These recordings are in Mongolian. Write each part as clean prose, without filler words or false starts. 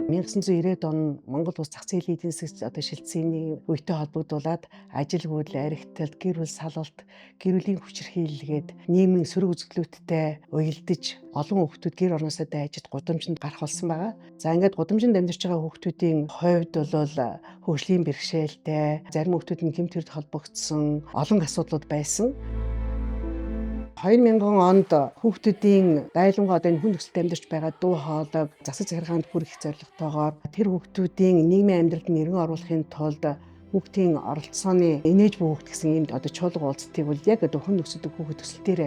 1990-ад он Монгол Улс зах зээлийн эдийн засгийн шилжсэний үетэй холбогдуулаад ажилгүйдэл, архитект, гэр бүл салалт, гэр бүлийн хүчирхийлэлгээд нийгмийн сөрөг үзэгдлүүдтэй уялдаж олон хүүхдүүд гэр орносоо дайжид гудамжинд гарах болсон байгаа. За ингээд гудамжинд амьдарч байгаа хүүхдүүдийн хувьд бол хөгжлийн бэрхшээлтэй, зарим хүүхдүүд нь гэмт хэрэг холбогдсон олон асуудлууд байсан. 2000 онд хүүхдүүдийн дайлангаа одоо энэ хүн нөхцөлд амьдарч байгаа дуу хоолойг засаг захиргаанд хүргэх зорилготойгоор тэр хүүхдүүдийн нийгмийн амьдралд нэргэн оруулахын тулд хүүхдийн оролцооны инээж буй хүүхд гэсэн ийм одоо чуулга уулзтыг бол яг одоо хүн нөхцөлд хүүхд төсөл дээр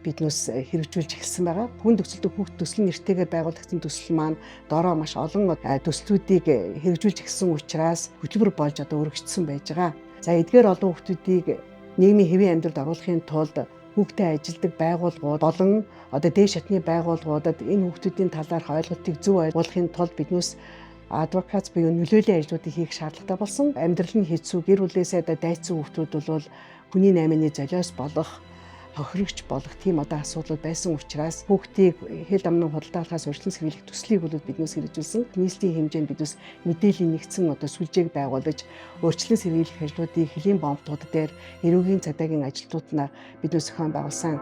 биднээс хэрэгжүүлж эхэлсэн байгаа. Хүн нөхцөлд хүүхд төсөл нэртэйгээр байгуулагдсан төсөл маань дороо маш олон төслүүдийг хэрэгжүүлж эхэлсэн учраас хөтөлбөр болж одоо өргөжтсөн байж байгаа. За эдгээр олон хүүхдүүдийг нийгмийн хэвийн амьдралд оруулахын тулд хүүхдэд ажилдаг байгууллагууд болон одоо дээд шатны байгууллагуудад энэ хүүхдүүдийн талаарх ойлголтыг зөв ойлгуулахын тулд биднээс адвокат буюу нөлөөллийн ажлуудыг хийх шаардлагатай болсон. Амьдрал нь хэцүү, гэр бүлээсээ дайцсан хүүхдүүд бол хүний найманы золиос болох, хохирогч болох тийм одоо асуудал байсан учраас хүүхдийг хэл амнан худалдаалахаас урьдчилан сэргийлэх төслийг бол биднээс хэрэгжүүлсэн. Нийслэлийн хэмжээнд биднээс мэдээллийн нэгдсэн одоо сүлжээг байгуулж урьдчилан сэргийлэх ажлуудыг хөлийн бомбтууд дээр эрүүгийн цагдаагийн ажилтнууд нь биднээс зохион байгуулсан